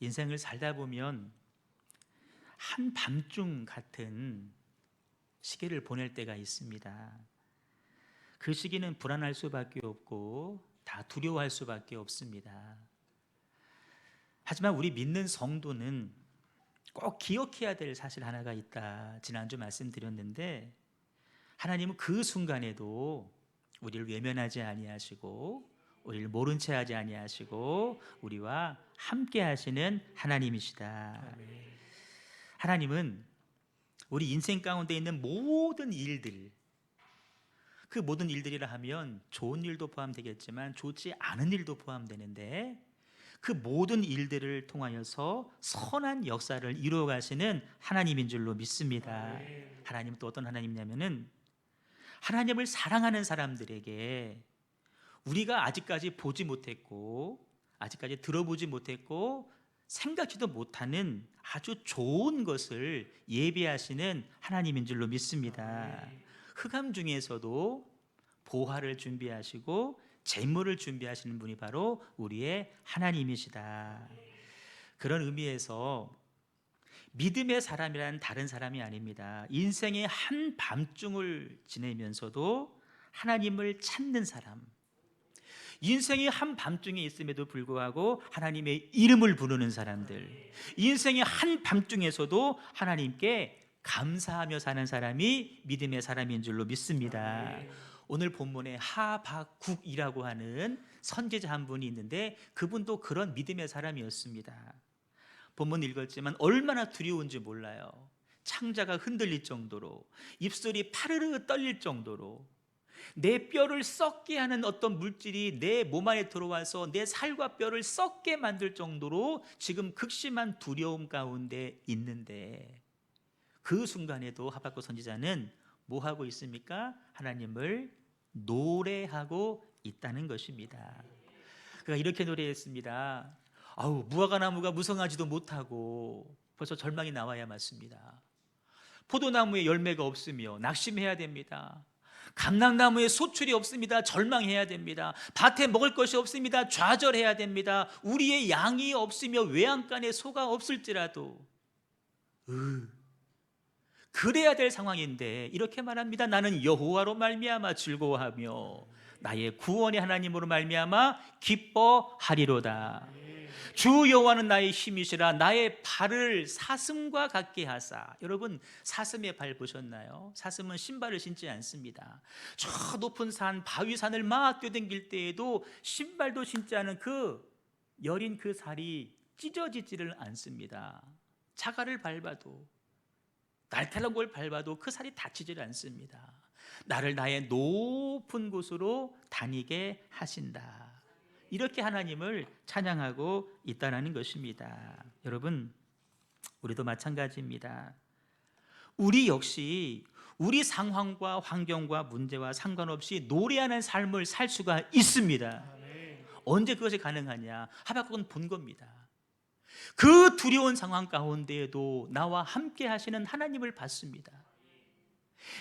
인생을 살다 보면 한밤중 같은 시기를 보낼 때가 있습니다. 그 시기는 불안할 수밖에 없고 다 두려워할 수밖에 없습니다. 하지만 우리 믿는 성도는 꼭 기억해야 될 사실 하나가 있다. 지난주 말씀드렸는데, 하나님은 그 순간에도 우리를 외면하지 아니하시고 우리를 모른 채 하지 아니하시고 우리와 함께 하시는 하나님이시다. 하나님은 우리 인생 가운데 있는 모든 일들, 그 모든 일들이라 하면 좋은 일도 포함되겠지만 좋지 않은 일도 포함되는데, 그 모든 일들을 통하여서 선한 역사를 이루어 가시는 하나님인 줄로 믿습니다. 하나님은 또 어떤 하나님이냐면은, 하나님을 사랑하는 사람들에게 우리가 아직까지 보지 못했고 아직까지 들어보지 못했고 생각지도 못하는 아주 좋은 것을 예비하시는 하나님인 줄로 믿습니다. 흑암 중에서도 보화를 준비하시고 재물을 준비하시는 분이 바로 우리의 하나님이시다. 그런 의미에서 믿음의 사람이란 다른 사람이 아닙니다. 인생의 한밤중을 지내면서도 하나님을 찾는 사람, 인생의 한밤중에 있음에도 불구하고 하나님의 이름을 부르는 사람들, 인생의 한밤중에서도 하나님께 감사하며 사는 사람이 믿음의 사람인 줄로 믿습니다. 오늘 본문에 하박국이라고 하는 선지자 한 분이 있는데, 그분도 그런 믿음의 사람이었습니다. 본문 읽었지만 얼마나 두려운지 몰라요. 창자가 흔들릴 정도로, 입술이 파르르 떨릴 정도로, 내 뼈를 썩게 하는 어떤 물질이 내 몸 안에 들어와서 내 살과 뼈를 썩게 만들 정도로 지금 극심한 두려움 가운데 있는데, 그 순간에도 하박국 선지자는 뭐 하고 있습니까? 하나님을 노래하고 있다는 것입니다. 그가 이렇게 노래했습니다. 아우, 무화과나무가 무성하지도 못하고 벌써 절망이 나와야 맞습니다. 포도나무에 열매가 없으며 낙심해야 됩니다. 감람나무에 소출이 없습니다. 절망해야 됩니다. 밭에 먹을 것이 없습니다. 좌절해야 됩니다. 우리의 양이 없으며 외양간에 소가 없을지라도 그래야 될 상황인데 이렇게 말합니다. 나는 여호와로 말미암아 즐거워하며 나의 구원의 하나님으로 말미암아 기뻐하리로다. 주 여호와는 나의 힘이시라. 나의 발을 사슴과 같게 하사. 여러분, 사슴의 발 보셨나요? 사슴은 신발을 신지 않습니다. 저 높은 산, 바위산을 막 뛰어댕길 때에도 신발도 신지 않은 그 여린 그 살이 찢어지지를 않습니다. 자갈을 밟아도, 날카로운 걸 밟아도 그 살이 다치질 않습니다. 나를 나의 높은 곳으로 다니게 하신다. 이렇게 하나님을 찬양하고 있다는 것입니다. 여러분, 우리도 마찬가지입니다. 우리 역시 우리 상황과 환경과 문제와 상관없이 노래하는 삶을 살 수가 있습니다. 언제 그것이 가능하냐? 하박국은 본 겁니다. 그 두려운 상황 가운데에도 나와 함께 하시는 하나님을 봤습니다.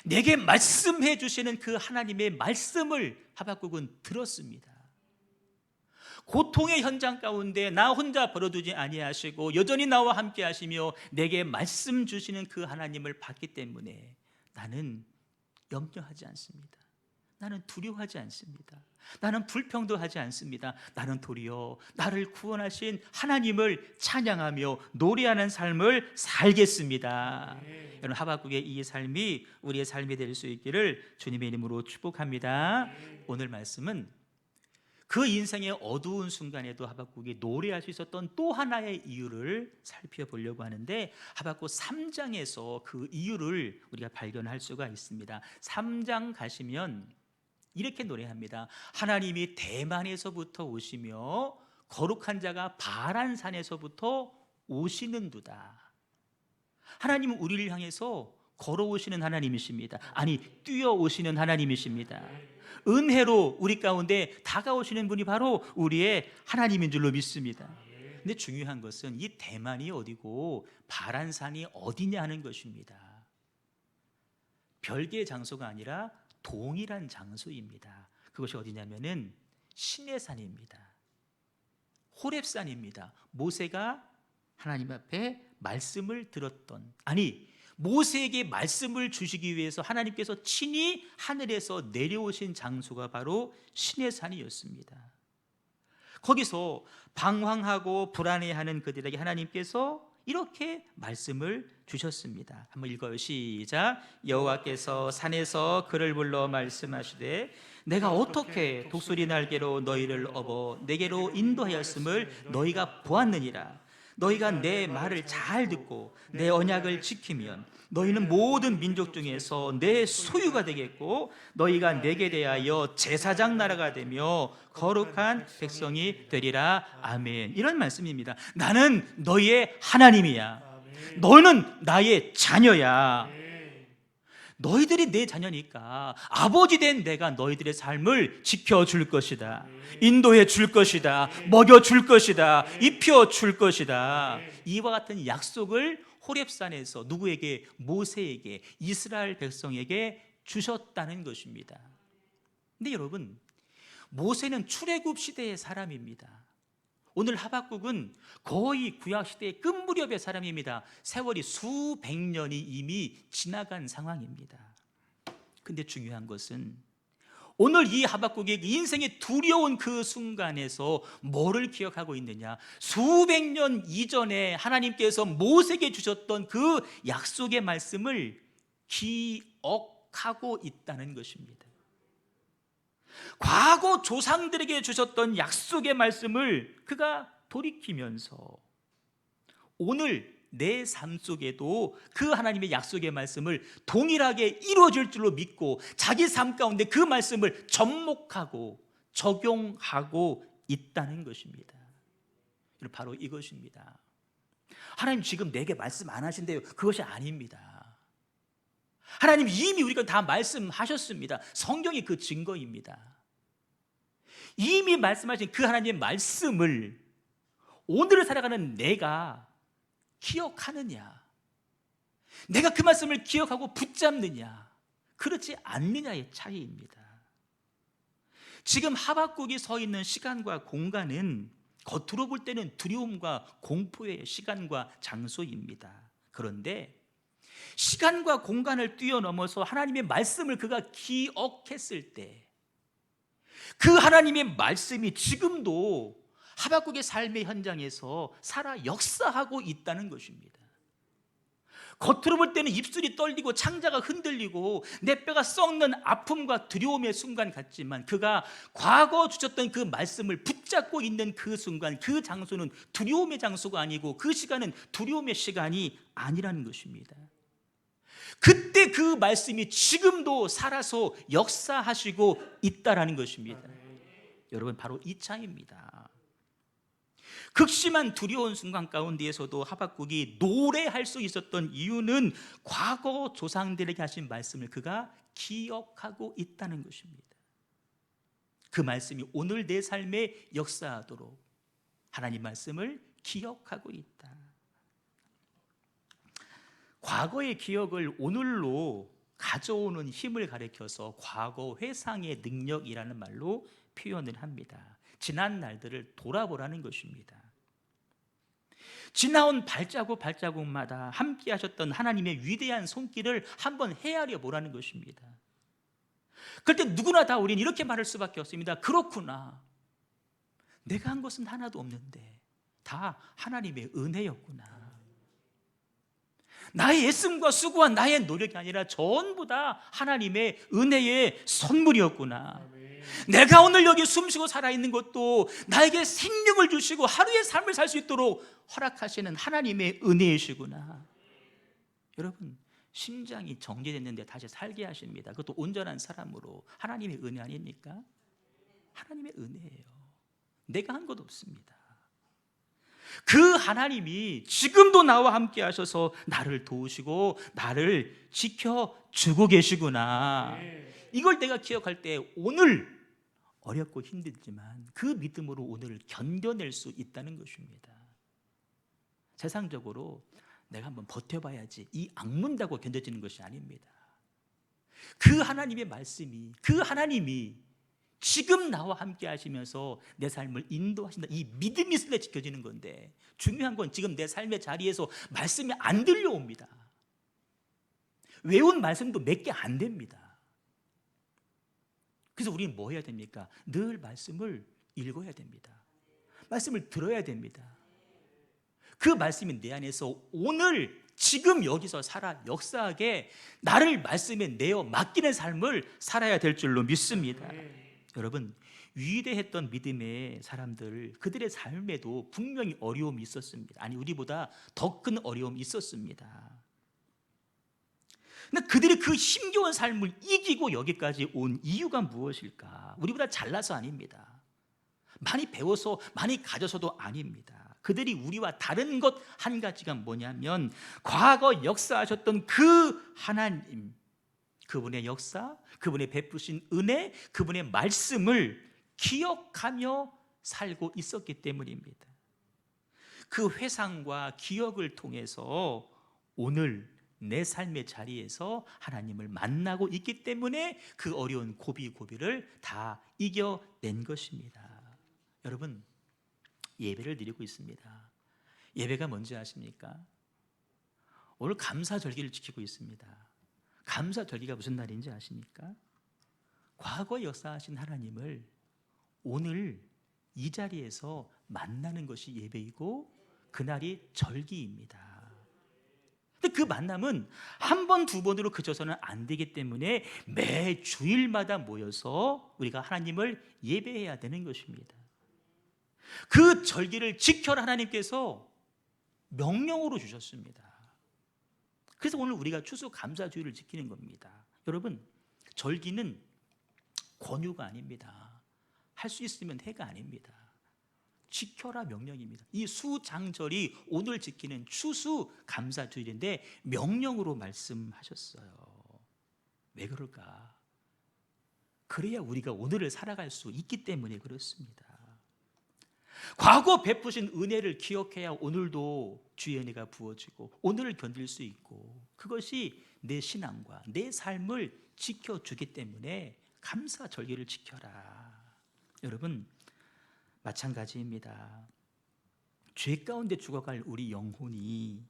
내게 말씀해 주시는 그 하나님의 말씀을 하박국은 들었습니다. 고통의 현장 가운데 나 혼자 버려두지 아니하시고 여전히 나와 함께 하시며 내게 말씀 주시는 그 하나님을 봤기 때문에 나는 염려하지 않습니다. 나는 두려워하지 않습니다. 나는 불평도하지 않습니다. 나는 도리어 나를 구원하신 하나님을 찬양하며 노래하는 삶을 살겠습니다. 여러분, 하박국의 이 삶이 우리의 삶이 될 수 있기를 주님의 이름으로 축복합니다. 오늘 말씀은 그 인생의 어두운 순간에도 하박국이 노래할 수 있었던 또 하나의 이유를 살펴보려고 하는데, 하박국 3장에서 그 이유를 우리가 발견할 수가 있습니다. 3장 가시면 이렇게 노래합니다. 하나님이 대만에서부터 오시며 거룩한 자가 바란산에서부터 오시는도다. 하나님은 우리를 향해서 걸어오시는 하나님이십니다. 아니, 뛰어오시는 하나님이십니다. 은혜로 우리 가운데 다가오시는 분이 바로 우리의 하나님인 줄로 믿습니다. 근데 중요한 것은 이 대만이 어디고 바란산이 어디냐 하는 것입니다. 별개의 장소가 아니라 동일한 장소입니다. 그것이 어디냐면은 시내산입니다. 호렙산입니다. 모세가 하나님 앞에 말씀을 들었던, 아니 모세에게 말씀을 주시기 위해서 하나님께서 친히 하늘에서 내려오신 장소가 바로 시내산이었습니다. 거기서 방황하고 불안해하는 그들에게 하나님께서 이렇게 말씀을 주셨습니다. 한번 읽어요. 시작. 여호와께서 산에서 그를 불러 말씀하시되 내가 어떻게 독수리 날개로 너희를 업어 내게로 인도하였음을 너희가 보았느니라. 너희가 내 말을 잘 듣고 내 언약을 지키면 너희는 모든 민족 중에서 내 소유가 되겠고 너희가 내게 대하여 제사장 나라가 되며 거룩한 백성이 되리라. 아멘. 이런 말씀입니다. 나는 너희의 하나님이야. 너는 나의 자녀야. 너희들이 내 자녀니까 아버지 된 내가 너희들의 삶을 지켜줄 것이다. 인도해 줄 것이다. 먹여줄 것이다. 입혀줄 것이다. 이와 같은 약속을 호렙산에서 누구에게? 모세에게, 이스라엘 백성에게 주셨다는 것입니다. 근데 여러분, 모세는 출애굽 시대의 사람입니다. 오늘 하박국은 거의 구약시대의 끝무렵의 사람입니다. 세월이 수백 년이 이미 지나간 상황입니다. 근데 중요한 것은 오늘 이 하박국의 인생의 두려운 그 순간에서 뭐를 기억하고 있느냐? 수백 년 이전에 하나님께서 모세에게 주셨던 그 약속의 말씀을 기억하고 있다는 것입니다. 과거 조상들에게 주셨던 약속의 말씀을 그가 돌이키면서 오늘 내 삶 속에도 그 하나님의 약속의 말씀을 동일하게 이루어질 줄로 믿고 자기 삶 가운데 그 말씀을 접목하고 적용하고 있다는 것입니다. 바로 이것입니다. 하나님 지금 내게 말씀 안 하신대요. 그것이 아닙니다. 하나님 이미 우리가 다 말씀하셨습니다. 성경이 그 증거입니다. 이미 말씀하신 그 하나님의 말씀을 오늘을 살아가는 내가 기억하느냐, 내가 그 말씀을 기억하고 붙잡느냐, 그렇지 않느냐의 차이입니다. 지금 하박국이 서 있는 시간과 공간은 겉으로 볼 때는 두려움과 공포의 시간과 장소입니다. 그런데 시간과 공간을 뛰어넘어서 하나님의 말씀을 그가 기억했을 때 그 하나님의 말씀이 지금도 하박국의 삶의 현장에서 살아 역사하고 있다는 것입니다. 겉으로 볼 때는 입술이 떨리고 창자가 흔들리고 내 뼈가 썩는 아픔과 두려움의 순간 같지만 그가 과거 주셨던 그 말씀을 붙잡고 있는 그 순간, 그 장소는 두려움의 장소가 아니고 그 시간은 두려움의 시간이 아니라는 것입니다. 그때 그 말씀이 지금도 살아서 역사하시고 있다라는 것입니다. 여러분, 바로 이 차이입니다. 극심한 두려운 순간 가운데에서도 하박국이 노래할 수 있었던 이유는 과거 조상들에게 하신 말씀을 그가 기억하고 있다는 것입니다. 그 말씀이 오늘 내 삶에 역사하도록 하나님 말씀을 기억하고 있다. 과거의 기억을 오늘로 가져오는 힘을 가리켜서 과거 회상의 능력이라는 말로 표현을 합니다. 지난 날들을 돌아보라는 것입니다. 지나온 발자국마다 함께 하셨던 하나님의 위대한 손길을 한번 헤아려 보라는 것입니다. 그럴 때 누구나 다 우리는 이렇게 말할 수밖에 없습니다. 그렇구나, 내가 한 것은 하나도 없는데 다 하나님의 은혜였구나. 나의 애씀과 수고와 나의 노력이 아니라 전부 다 하나님의 은혜의 선물이었구나. 내가 오늘 여기 숨쉬고 살아있는 것도 나에게 생명을 주시고 하루의 삶을 살 수 있도록 허락하시는 하나님의 은혜이시구나. 여러분, 심장이 정지됐는데 다시 살게 하십니다. 그것도 온전한 사람으로. 하나님의 은혜 아닙니까? 하나님의 은혜예요. 내가 한 것 없습니다. 그 하나님이 지금도 나와 함께 하셔서 나를 도우시고 나를 지켜주고 계시구나. 이걸 내가 기억할 때 오늘 어렵고 힘들지만 그 믿음으로 오늘을 견뎌낼 수 있다는 것입니다. 세상적으로 내가 한번 버텨봐야지, 이 악문다고 견뎌지는 것이 아닙니다. 그 하나님의 말씀이, 그 하나님이 지금 나와 함께 하시면서 내 삶을 인도하신다. 이 믿음이 있을 때 지켜지는 건데, 중요한 건 지금 내 삶의 자리에서 말씀이 안 들려옵니다. 외운 말씀도 몇 개 안 됩니다. 그래서 우리는 뭐 해야 됩니까? 늘 말씀을 읽어야 됩니다. 말씀을 들어야 됩니다. 그 말씀이 내 안에서 오늘 지금 여기서 살아 역사하게 나를 말씀에 내어 맡기는 삶을 살아야 될 줄로 믿습니다. 여러분, 위대했던 믿음의 사람들, 그들의 삶에도 분명히 어려움이 있었습니다. 아니, 우리보다 더 큰 어려움이 있었습니다. 근데 그들이 그 힘겨운 삶을 이기고 여기까지 온 이유가 무엇일까? 우리보다 잘나서 아닙니다. 많이 배워서, 많이 가져서도 아닙니다. 그들이 우리와 다른 것 한 가지가 뭐냐면, 과거 역사하셨던 그 하나님, 그분의 역사, 그분의 베푸신 은혜, 그분의 말씀을 기억하며 살고 있었기 때문입니다. 그 회상과 기억을 통해서 오늘 내 삶의 자리에서 하나님을 만나고 있기 때문에 그 어려운 고비를 다 이겨낸 것입니다. 여러분, 예배를 드리고 있습니다. 예배가 뭔지 아십니까? 오늘 감사절기를 지키고 있습니다. 감사절기가 무슨 날인지 아십니까? 과거 역사하신 하나님을 오늘 이 자리에서 만나는 것이 예배이고, 그날이 절기입니다. 근데 그 만남은 한 번, 두 번으로 그쳐서는 안 되기 때문에 매 주일마다 모여서 우리가 하나님을 예배해야 되는 것입니다. 그 절기를 지켜라 하나님께서 명령으로 주셨습니다. 그래서 오늘 우리가 추수감사주일을 지키는 겁니다. 여러분, 절기는 권유가 아닙니다. 할 수 있으면 해가 아닙니다. 지켜라 명령입니다. 이 수장절이 오늘 지키는 추수감사주일인데 명령으로 말씀하셨어요. 왜 그럴까? 그래야 우리가 오늘을 살아갈 수 있기 때문에 그렇습니다. 과거 베푸신 은혜를 기억해야 오늘도 주의 은혜가 부어지고 오늘을 견딜 수 있고, 그것이 내 신앙과 내 삶을 지켜주기 때문에 감사절기를 지켜라. 여러분, 마찬가지입니다. 죄 가운데 죽어갈 우리 영혼이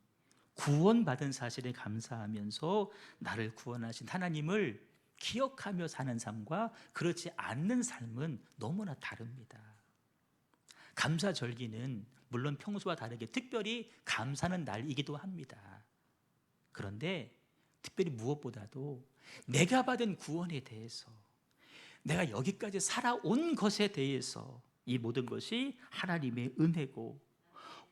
구원받은 사실에 감사하면서 나를 구원하신 하나님을 기억하며 사는 삶과 그렇지 않는 삶은 너무나 다릅니다. 감사절기는 물론 평소와 다르게 특별히 감사하는 날이기도 합니다. 그런데 특별히 무엇보다도 내가 받은 구원에 대해서, 내가 여기까지 살아온 것에 대해서 이 모든 것이 하나님의 은혜고,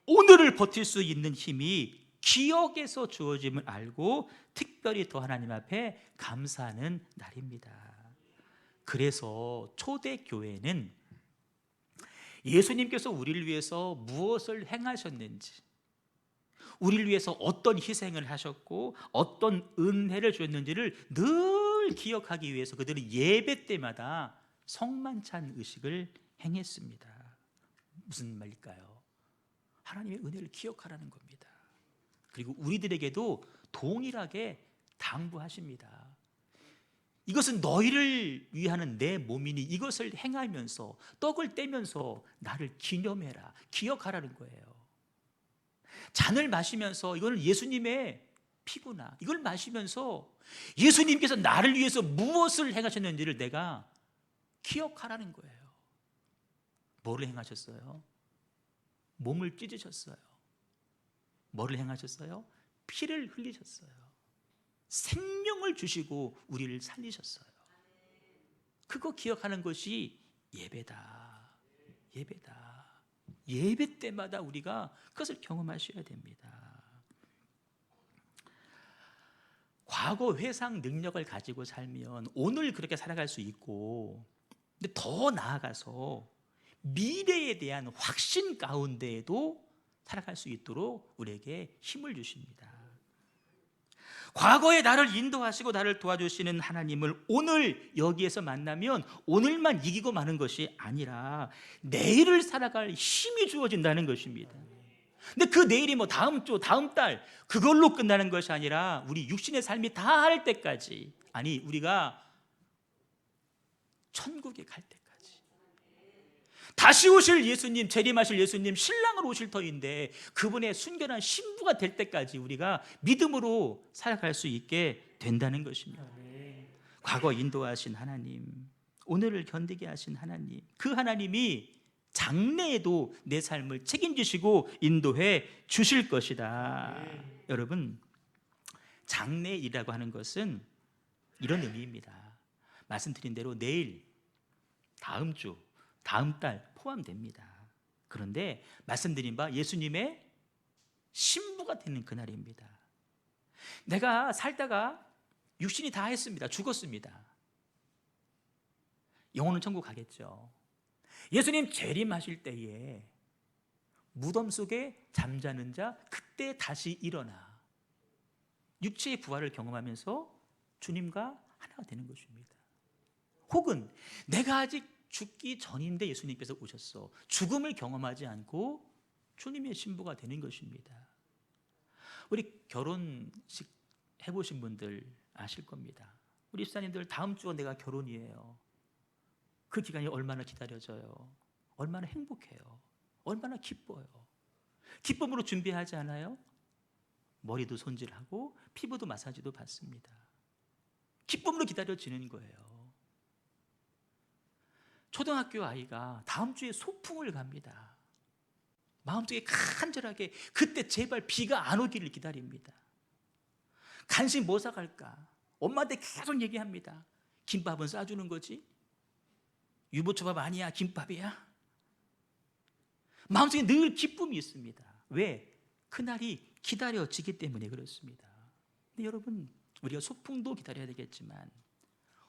오늘을 버틸 수 있는 힘이 기억에서 주어짐을 알고 특별히 더 하나님 앞에 감사하는 날입니다. 그래서 초대교회는 예수님께서 우리를 위해서 무엇을 행하셨는지, 우리를 위해서 어떤 희생을 하셨고 어떤 은혜를 주셨는지를 늘 기억하기 위해서 그들은 예배 때마다 성만찬 의식을 행했습니다. 무슨 말일까요? 하나님의 은혜를 기억하라는 겁니다. 그리고 우리들에게도 동일하게 당부하십니다. 이것은 너희를 위하는 내 몸이니 이것을 행하면서, 떡을 떼면서 나를 기념해라, 기억하라는 거예요. 잔을 마시면서 이거는 예수님의 피구나, 이걸 마시면서 예수님께서 나를 위해서 무엇을 행하셨는지를 내가 기억하라는 거예요. 뭐를 행하셨어요? 몸을 찢으셨어요. 뭐를 행하셨어요? 피를 흘리셨어요. 생명을 주시고 우리를 살리셨어요. 그거 기억하는 것이 예배다. 예배다. 예배 때마다 우리가 그것을 경험하셔야 됩니다. 과거 회상 능력을 가지고 살면 오늘 그렇게 살아갈 수 있고, 근데 더 나아가서 미래에 대한 확신 가운데에도 살아갈 수 있도록 우리에게 힘을 주십니다. 과거에 나를 인도하시고 나를 도와주시는 하나님을 오늘 여기에서 만나면 오늘만 이기고 마는 것이 아니라 내일을 살아갈 힘이 주어진다는 것입니다. 근데 그 내일이 뭐 다음 주, 다음 달 그걸로 끝나는 것이 아니라 우리 육신의 삶이 다 할 때까지, 아니 우리가 천국에 갈 때까지, 다시 오실 예수님, 재림하실 예수님, 신랑으로 오실 터인데 그분의 순결한 신부가 될 때까지 우리가 믿음으로 살아갈 수 있게 된다는 것입니다. 과거 인도하신 하나님, 오늘을 견디게 하신 하나님, 그 하나님이 장래에도 내 삶을 책임지시고 인도해 주실 것이다. 여러분, 장래이라고 하는 것은 이런 의미입니다. 말씀드린 대로 내일, 다음 주, 다음 달 포함됩니다. 그런데 말씀드린 바 예수님의 신부가 되는 그날입니다. 내가 살다가 육신이 다 했습니다. 죽었습니다. 영혼은 천국 가겠죠. 예수님 재림하실 때에 무덤 속에 잠자는 자 그때 다시 일어나 육체의 부활을 경험하면서 주님과 하나가 되는 것입니다. 혹은 내가 아직 죽기 전인데 예수님께서 오셨어. 죽음을 경험하지 않고 주님의 신부가 되는 것입니다. 우리 결혼식 해보신 분들 아실 겁니다. 우리 집사님들 다음 주가 내가 결혼이에요. 그 기간이 얼마나 기다려져요. 얼마나 행복해요. 얼마나 기뻐요. 기쁨으로 준비하지 않아요? 머리도 손질하고 피부도 마사지도 받습니다. 기쁨으로 기다려지는 거예요. 초등학교 아이가 다음 주에 소풍을 갑니다. 마음속에 간절하게 그때 제발 비가 안 오기를 기다립니다. 간식 뭐 사갈까? 엄마한테 계속 얘기합니다. 김밥은 싸주는 거지? 유부초밥 아니야? 김밥이야? 마음속에 늘 기쁨이 있습니다. 왜? 그날이 기다려지기 때문에 그렇습니다. 근데 여러분, 우리가 소풍도 기다려야 되겠지만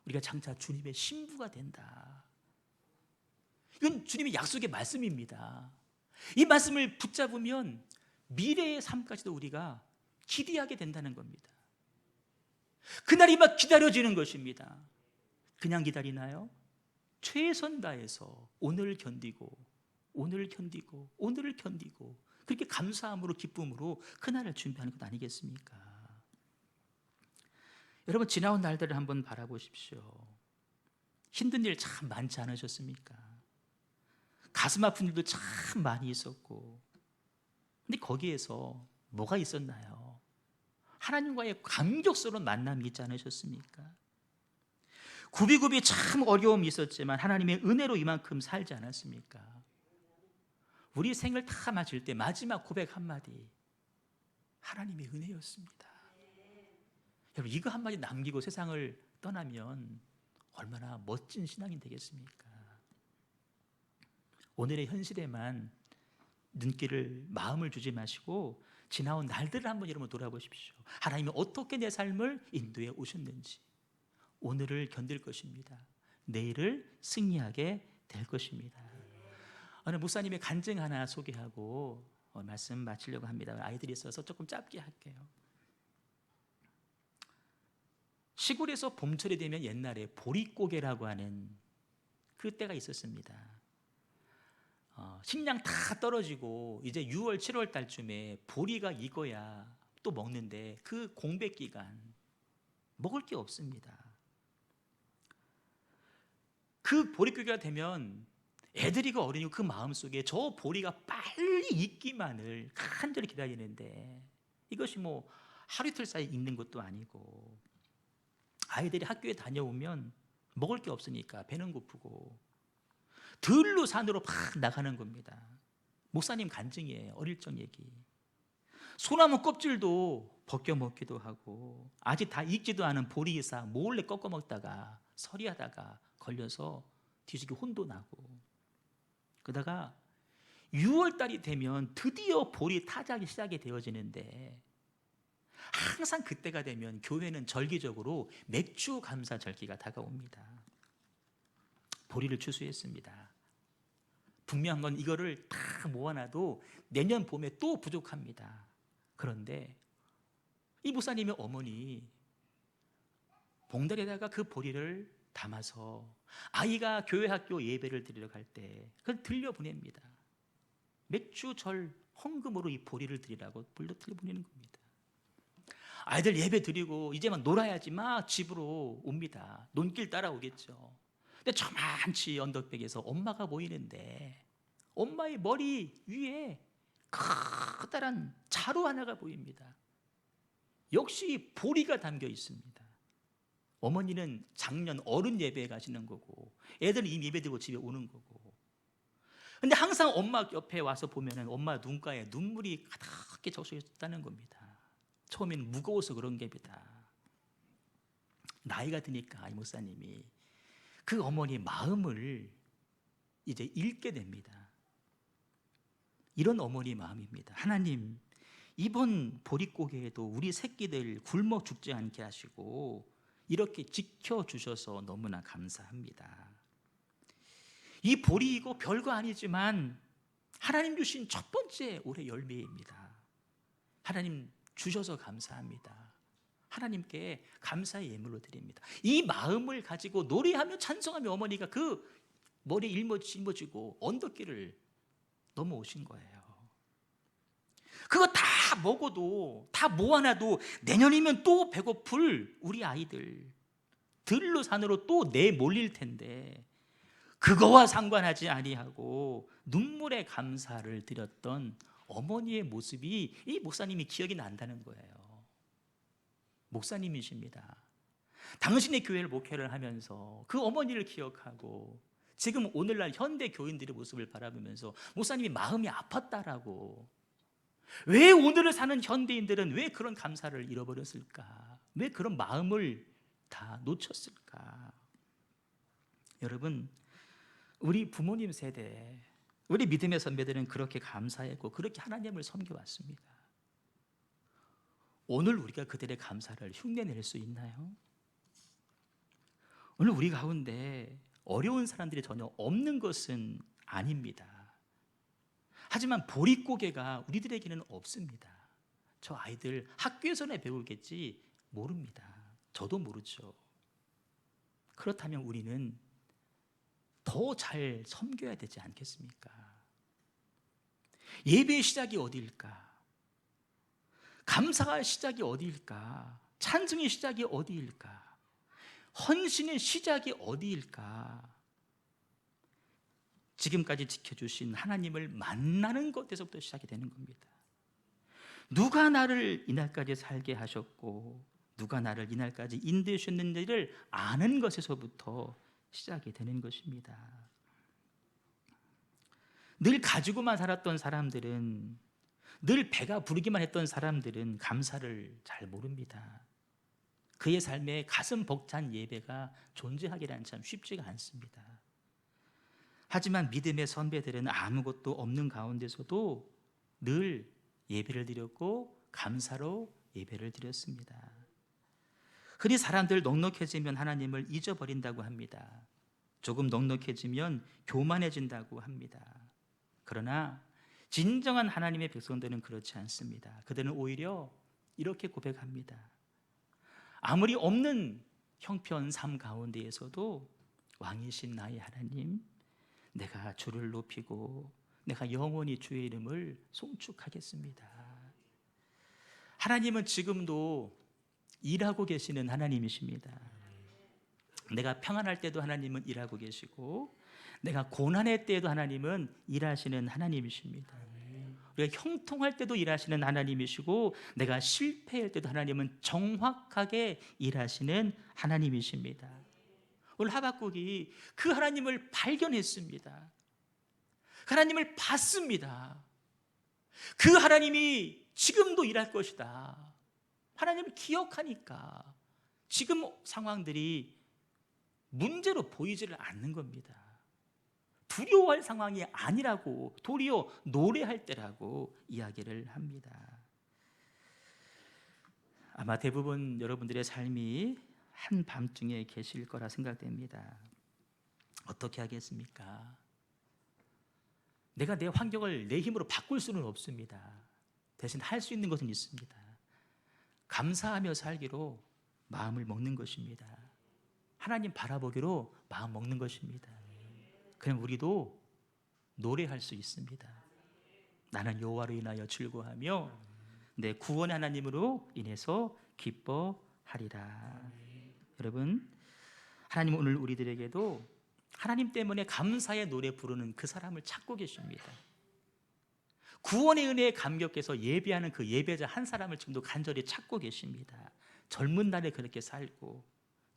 우리가 장차 주님의 신부가 된다. 이건 주님의 약속의 말씀입니다. 이 말씀을 붙잡으면 미래의 삶까지도 우리가 기대하게 된다는 겁니다. 그날이 막 기다려지는 것입니다. 그냥 기다리나요? 최선 다해서 오늘을 견디고 오늘을 견디고 오늘을 견디고 그렇게 감사함으로 기쁨으로 그날을 준비하는 것 아니겠습니까? 여러분, 지나온 날들을 한번 바라보십시오. 힘든 일 참 많지 않으셨습니까? 가슴 아픈 일도 참 많이 있었고, 근데 거기에서 뭐가 있었나요? 하나님과의 감격스러운 만남이 있지 않으셨습니까? 굽이굽이 참 어려움이 있었지만 하나님의 은혜로 이만큼 살지 않았습니까? 우리 생을 다 마칠 때 마지막 고백 한마디, 하나님의 은혜였습니다. 여러분, 이거 한마디 남기고 세상을 떠나면 얼마나 멋진 신앙이 되겠습니까? 오늘의 현실에만 눈길을, 마음을 주지 마시고 지나온 날들을 한번 여러분 돌아보십시오. 하나님이 어떻게 내 삶을 인도해 오셨는지. 오늘을 견딜 것입니다. 내일을 승리하게 될 것입니다. 오늘 목사님의 간증 하나 소개하고 말씀 마치려고 합니다. 아이들이 있어서 조금 짧게 할게요. 시골에서 봄철이 되면 옛날에 보릿고개라고 하는 그 때가 있었습니다. 식량 다 떨어지고 이제 6월, 7월 달쯤에 보리가 익어야 또 먹는데 그 공백 기간 먹을 게 없습니다. 그 보릿고개가 되면 애들이고 어린이고 그 마음속에 저 보리가 빨리 익기만을 간절히 기다리는데 이것이 뭐 하루 이틀 사이 익는 것도 아니고 아이들이 학교에 다녀오면 먹을 게 없으니까 배는 고프고 들로 산으로 팍 나가는 겁니다. 목사님 간증이에요. 어릴 적 얘기. 소나무 껍질도 벗겨 먹기도 하고 아직 다 익지도 않은 보리 이상 몰래 꺾어 먹다가 서리하다가 걸려서 뒤지기 혼도 나고 그러다가 6월달이 되면 드디어 보리 타작이 시작이 되어지는데 항상 그때가 되면 교회는 절기적으로 맥주 감사 절기가 다가옵니다. 보리를 추수했습니다. 분명한 건 이거를 다 모아놔도 내년 봄에 또 부족합니다. 그런데 이 목사님의 어머니 봉다리에다가 그 보리를 담아서 아이가 교회 학교 예배를 드리러 갈 때 그걸 들려보냅니다. 맥주절 헌금으로 이 보리를 드리라고 불러 들려보내는 겁니다. 아이들 예배 드리고 이제 막 놀아야지 막 집으로 옵니다. 논길 따라오겠죠. 근데 근데 저만치 언덕백에서 엄마가 보이는데 엄마의 머리 위에 커다란 자루 하나가 보입니다. 역시 보리가 담겨 있습니다. 어머니는 작년 어른 예배에 가시는 거고 애들은 이미 예배드리고 집에 오는 거고, 근데 항상 엄마 옆에 와서 보면은 엄마 눈가에 눈물이 가득히 적셔 있다는 겁니다. 처음에는 무거워서 그런 겁니다. 나이가 드니까 이 목사님이 그 어머니의 마음을 이제 읽게 됩니다. 이런 어머니 마음입니다. 하나님, 이번 보릿고개에도 우리 새끼들 굶어 죽지 않게 하시고 이렇게 지켜주셔서 너무나 감사합니다. 이 보리 이거 별거 아니지만 하나님 주신 첫 번째 올해 열매입니다. 하나님 주셔서 감사합니다. 하나님께 감사의 예물로 드립니다. 이 마음을 가지고 노래하며 찬송하며 어머니가 그 머리에 짊어지고 언덕길을 넘어오신 거예요. 그거 다 먹어도, 다 모아놔도 내년이면 또 배고플 우리 아이들 들로 산으로 또 내몰릴 텐데 그거와 상관하지 아니하고 눈물의 감사를 드렸던 어머니의 모습이 이 목사님이 기억이 난다는 거예요. 목사님이십니다. 당신의 교회를 목회를 하면서 그 어머니를 기억하고 지금 오늘날 현대 교인들의 모습을 바라보면서 목사님이 마음이 아팠다라고. 왜 오늘을 사는 현대인들은 왜 그런 감사를 잃어버렸을까? 왜 그런 마음을 다 놓쳤을까? 여러분, 우리 부모님 세대, 우리 믿음의 선배들은 그렇게 감사했고 그렇게 하나님을 섬겨왔습니다. 오늘 우리가 그들의 감사를 흉내낼 수 있나요? 오늘 우리 가운데 어려운 사람들이 전혀 없는 것은 아닙니다. 하지만 보릿고개가 우리들에게는 없습니다. 저 아이들 학교에서나 배우겠지 모릅니다. 저도 모르죠. 그렇다면 우리는 더 잘 섬겨야 되지 않겠습니까? 예배의 시작이 어디일까? 감사의 시작이 어디일까? 찬송의 시작이 어디일까? 헌신의 시작이 어디일까? 지금까지 지켜주신 하나님을 만나는 것에서부터 시작이 되는 겁니다. 누가 나를 이날까지 살게 하셨고 누가 나를 이날까지 인도해 주셨는지를 아는 것에서부터 시작이 되는 것입니다. 늘 가지고만 살았던 사람들은, 늘 배가 부르기만 했던 사람들은 감사를 잘 모릅니다. 그의 삶에 가슴 벅찬 예배가 존재하기란 참 쉽지가 않습니다. 하지만 믿음의 선배들은 아무것도 없는 가운데서도 늘 예배를 드렸고 감사로 예배를 드렸습니다. 흔히 사람들 넉넉해지면 하나님을 잊어버린다고 합니다. 조금 넉넉해지면 교만해진다고 합니다. 그러나 진정한 하나님의 백성들은 그렇지 않습니다. 그들은 오히려 이렇게 고백합니다. 아무리 없는 형편 삶 가운데에서도 왕이신 나의 하나님, 내가 주를 높이고 내가 영원히 주의 이름을 송축하겠습니다. 하나님은 지금도 일하고 계시는 하나님이십니다. 내가 평안할 때도 하나님은 일하고 계시고 내가 고난의 때에도 하나님은 일하시는 하나님이십니다. 우리가 형통할 때도 일하시는 하나님이시고 내가 실패할 때도 하나님은 정확하게 일하시는 하나님이십니다. 오늘 하박국이 그 하나님을 발견했습니다. 그 하나님을 봤습니다. 그 하나님이 지금도 일할 것이다. 하나님을 기억하니까 지금 상황들이 문제로 보이지를 않는 겁니다. 두려워할 상황이 아니라고, 도리어 노래할 때라고 이야기를 합니다. 아마 대부분 여러분들의 삶이 한밤중에 계실 거라 생각됩니다. 어떻게 하겠습니까? 내가 내 환경을 내 힘으로 바꿀 수는 없습니다. 대신 할 수 있는 것은 있습니다. 감사하며 살기로 마음을 먹는 것입니다. 하나님 바라보기로 마음 먹는 것입니다. 그럼 우리도 노래할 수 있습니다. 나는 여호와로 인하여 즐거워하며 내 구원의 하나님으로 인해서 기뻐하리라. 여러분, 하나님 오늘 우리들에게도 하나님 때문에 감사의 노래 부르는 그 사람을 찾고 계십니다. 구원의 은혜에 감격해서 예배하는 그 예배자 한 사람을 지금도 간절히 찾고 계십니다. 젊은 날에 그렇게 살고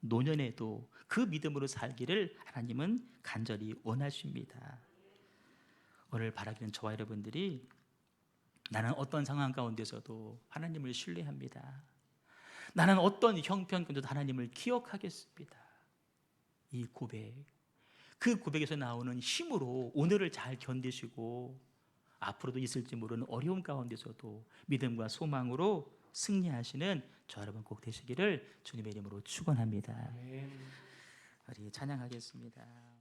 노년에도 그 믿음으로 살기를 하나님은 간절히 원하십니다. 오늘 바라기는 저와 여러분들이 나는 어떤 상황 가운데서도 하나님을 신뢰합니다. 나는 어떤 형편에도 하나님을 기억하겠습니다. 이 고백, 그 고백에서 나오는 힘으로 오늘을 잘 견디시고 앞으로도 있을지 모르는 어려움 가운데서도 믿음과 소망으로 승리하시는 저 여러분 꼭 되시기를 주님의 이름으로 축원합니다. 우리 찬양하겠습니다.